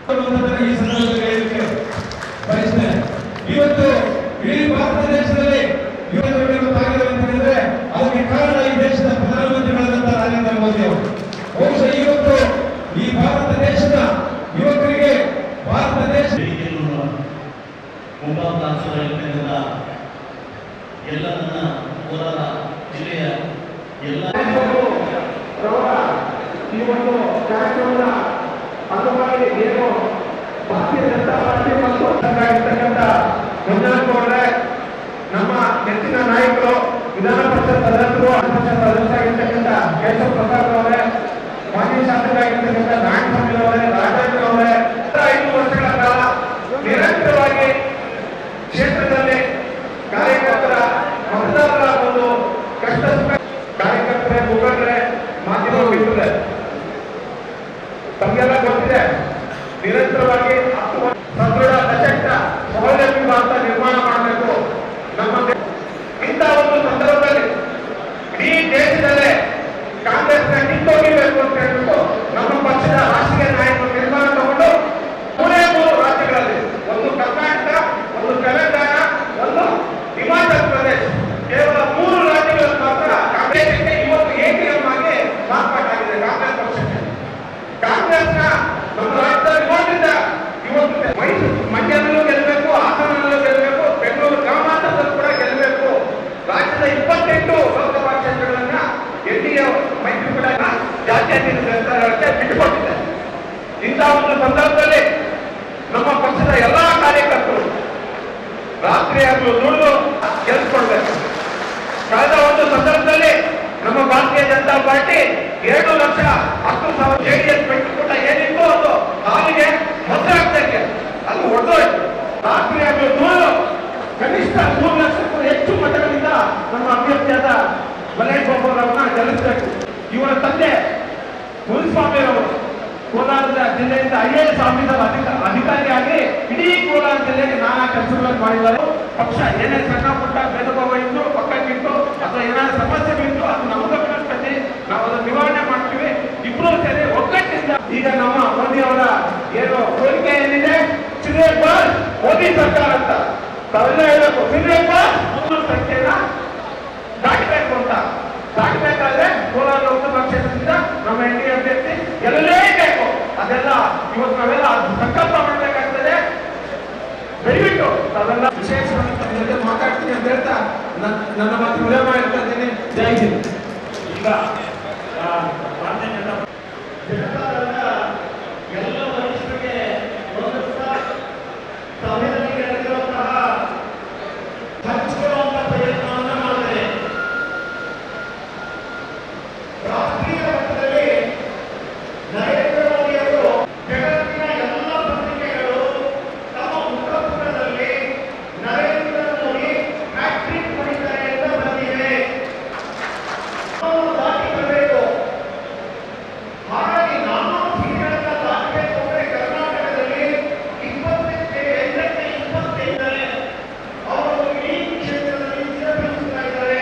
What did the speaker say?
ಈ ಸಂದರ್ಭದಲ್ಲಿ ಬಯಸ್ತೇನೆ. ಇವತ್ತು ಇಡೀ ಭಾರತ ದೇಶದಲ್ಲಿ ಯುವಕರಿಗಾಗಿರುವಂತಂದ್ರೆ ಅದಕ್ಕೆ ಕಾರಣ ಈ ದೇಶದ ಪ್ರಧಾನಮಂತ್ರಿಗಳಾದಂತಹ ನರೇಂದ್ರ ಮೋದಿ ಅವರು. ಬಹುಶಃ ಇವತ್ತು ಈ ಭಾರತ ದೇಶದ ಯುವಕರಿಗೆ ಭಾರತ ದೇಶ ಮುಂಬಾದ ಎಲ್ಲ ನನ್ನ ಕೋಲಾರ ಜಿಲ್ಲೆಯ ಎಲ್ಲ ಈ ಒಂದು ಕಾರ್ಯಕ್ರಮದ ಅಂಗವಾಗಿ ಏನು ಭಾರತೀಯ ಜನತಾ ಪಾರ್ಟಿ ಮತ್ತು ಇರ್ತಕ್ಕಂಥ ಮಂಜುನಾಥ್ ಅವರೇ, ನಮ್ಮ ನೆಚ್ಚಿನ ನಾಯಕರು, ವಿಧಾನ ಪರಿಷತ್ ಸದಸ್ಯರು, ಸದಸ್ಯರಾಗಿರ್ತಕ್ಕಂಥ ಕೇಶವ ಪ್ರಸಾದ್ ಅವರೇ, ಮಾಜಿ ಶಾಸಕರಾಗಿರ್ತಕ್ಕಂಥ ನಾರಾಯಣ ಸ್ವಾಮಿ ಅವರೇ, ರಾಜೇಂದ್ರ ಅವರೇ, 5 ವರ್ಷಗಳ ಕಾಲ ನಿರಂತರವಾಗಿ ಕ್ಷೇತ್ರದಲ್ಲಿ ಕಾರ್ಯಕರ್ತರ ಮತದಾರರ ಒಂದು ಕಷ್ಟ ಕಾರ್ಯಕರ್ತರೇ, ಮುಖಂಡರೇ, ಮಾಧ್ಯಮ ಮಿತ್ರರೇ, ತಮಗೆಲ್ಲ ಗೊತ್ತಿದೆ, ನಿರಂತರವಾಗಿ ಸದೃಢ ಸಶಕ್ತ ಸೌಲಭ್ಯ ಭಾರತ ನಿರ್ಮಾಣ ಮಾಡಬೇಕು. ನಮ್ಮ ಇಂಥ ಒಂದು ಸಂದರ್ಭದಲ್ಲಿ ಇಡೀ ದೇಶದಲ್ಲೇ ಕಾಂಗ್ರೆಸ್ನ ಕಿತ್ತೊಗಿಬೇಕು ಅಂತ ಹೇಳ್ಬಿಟ್ಟು ನಮ್ಮ ಪಕ್ಷದ ರಾಷ್ಟ್ರೀಯ ನಾಯಕರು ನಿರ್ಮಾಣ ತಗೊಂಡು 3 ರಾಜ್ಯಗಳಲ್ಲಿ, ಒಂದು ಕರ್ನಾಟಕ, ಒಂದು ತೆಲಂಗಾಣ, ಒಂದು ಹಿಮಾಚಲ ಪ್ರದೇಶ, ಕೇವಲ 3 ರಾಜ್ಯಗಳಲ್ಲಿ ಮಾತ್ರ ಕಾಂಗ್ರೆಸ್ಗೆ ಇವತ್ತು ಎಟಿಎಂ ಆಗಿ ಮಾರ್ಪಾಟಾಗಿದೆ. ಕಾಂಗ್ರೆಸ್ ಪಕ್ಷಕ್ಕೆ ಕಾಂಗ್ರೆಸ್ನ ನಮ್ಮ ರಾಜ್ಯದಲ್ಲಿ ನೋಡಿದ್ದ ಇವತ್ತು ಮೈಸೂರು, ಮಂಡ್ಯದಲ್ಲೂ ಗೆಲ್ಲಬೇಕು, ಹಾಸನದಲ್ಲೂ ಗೆಲ್ಲಬೇಕು, ಬೆಂಗಳೂರು ಗ್ರಾಮಾಂತರದಲ್ಲೂ ಕೂಡ ಗೆಲ್ಲಬೇಕು. ರಾಜ್ಯದ 28 ಲೋಕಸಭಾ ಕ್ಷೇತ್ರಗಳನ್ನ ಎನ್ಡಿಎ ಮೈತ್ರಿಕೂಟ ಜಾತ್ಯತೀತ ಸರ್ಕಾರಕ್ಕೆ ಬಿಟ್ಟುಕೊಟ್ಟಿದೆ. ಇಂಥ ಒಂದು ಸಂದರ್ಭದಲ್ಲಿ ನಮ್ಮ ಪಕ್ಷದ ಎಲ್ಲಾ ಕಾರ್ಯಕರ್ತರು ರಾತ್ರಿ ಆಗಲು ದುಡಿದು ಗೆಲ್ಸ್ಕೊಳ್ಬೇಕು. ಕಳೆದ ಒಂದು ಸಂದರ್ಭದಲ್ಲಿ ನಮ್ಮ ಭಾರತೀಯ ಜನತಾ ಪಾರ್ಟಿ 2,10,000 ಜೆಡಿಎಸ್ ಬಿಟ್ಟುಕೊಟ್ಟ ಏನಿತ್ತು ಅದು ಹಾಲಿಗೆ ಮೊದಲಾಗ್ತಕ್ಕೆ ಅದು ಹೊಡೆದೋಯ್ತು. ರಾತ್ರಿ ಆಗಲು ದುಡಿದು ಕನಿಷ್ಠ 3 ಲಕ್ಷಕ್ಕೂ ಹೆಚ್ಚು ಮತಗಳಿಂದ ನಮ್ಮ ಅಭ್ಯರ್ಥಿಯಾದ ಮಲೇಶ್ ಬಾಬು ಅವರನ್ನ ಗೆಲ್ಲಿಸಬೇಕು. ಇವರ ತಂದೆ ಮುನಿಸ್ವಾಮಿ ಅವರು ಕೋಲಾರ ಜಿಲ್ಲೆಯಿಂದ IAS ಆಫೀಸರ್ ಅಧಿಕಾರಿಯಾಗಿ ಇಡೀ ಕೋಲಾರ ಜಿಲ್ಲೆಗೆ ನಾನಾ ಕೆಲಸಗಳನ್ನು ಮಾಡಿದ್ದಾರೆ. ಪಕ್ಷ ಏನೇ ಸಣ್ಣ ಪುಟ್ಟ ಭೇದಭಾವ ಇತ್ತು, ಪಕ್ಕಕ್ಕಿತ್ತು, ಅಥವಾ ಏನಾದ್ರು ಸಮಸ್ಯೆ ಬಿತ್ತು, ಅದು ನಮ್ಮ ಗಮನಕ್ಕೆ ನಾವು ಅದನ್ನು ನಿವಾರಣೆ ಮಾಡ್ತೀವಿ. ಇಬ್ಬರು ಸೇರಿ ಒಗ್ಗಟ್ಟಿಂದ ಈಗ ನಮ್ಮ ಮೋದಿ ಅವರ ಏನು ಕೋರಿಕೆ ಏನಿದೆ, ಸಿರಿಯಪ್ಪಾಲ್ ಮೋದಿ ಸರ್ಕಾರ ಅಂತ ತಾವೆಲ್ಲ ಹೇಳಬೇಕು. ಸಿರಿಯಪ್ಪಾಲ್ ಸಂಖ್ಯೆನ ದಾಟಬೇಕು ಅಂತ ದಾಟಬೇಕಾದ್ರೆ ಕೋಲಾರ ಲೋಕಸಭಾ ಕ್ಷೇತ್ರದಿಂದ ನಮ್ಮ ಎನ್ಡಿಎ ಅಭ್ಯರ್ಥಿ ಗೆಲ್ಲಲೇಬೇಕು. ಅದೆಲ್ಲ ಇವತ್ತು ನಾವೆಲ್ಲ ಸಂಕಲ್ಪ ಮಾಡಬೇಕಾಗ್ತದೆ. ದಯವಿಟ್ಟು ತಾವೆಲ್ಲ ವಿಶೇಷವಾಗಿ ಮಾತಾಡ್ತೀನಿ ಅಂತ ಹೇಳ್ತಾ ನನ್ನ ಮಾತು ವಿರಾಮ ಮಾಡ್ತಾ ಇದ್ದೀನಿ. ಜೈ ಹಿಂದ್. ಈಗ ಭಾರತೀಯ ಜನತಾದಳದ ಎಲ್ಲ ವರಿಷ್ಠರಿಗೆ ಸಂವಿಧಾನಕ್ಕೆ ನಡೆದಿರುವಂತಹ ಹಂಚಿಕೊಳ್ಳುವಂತ ಪ್ರಯತ್ನವನ್ನು ಮಾಡಿದೆ. ರಾಷ್ಟ್ರೀಯ ಮಟ್ಟದಲ್ಲಿ ನರೇಂದ್ರ ಮೋದಿ ಅವರು ಜಗತ್ತಿನ ಎಲ್ಲ ಪತ್ರಿಕೆಗಳು ತಮ್ಮ ಮುಖಪುಟದಲ್ಲಿ ನರೇಂದ್ರ ಮೋದಿ ಹ್ಯಾಟ್ರಿಕ್ ಮಾಡಿದ್ದಾರೆ ಅಂತ ಬಂದಿವೆ. ದಾಟಿ ಬರಬೇಕು. ಹಾಗಾಗಿ ನಾನು ಸೀಟುಗಳನ್ನ ದಾಟಬೇಕು ಅಂದ್ರೆ ಕರ್ನಾಟಕದಲ್ಲಿ 25 ಅವರು ಇಡೀ ಕ್ಷೇತ್ರದಲ್ಲಿ ಸ್ಥಿರಪಡಿಸ್ತಾ ಇದ್ದಾರೆ.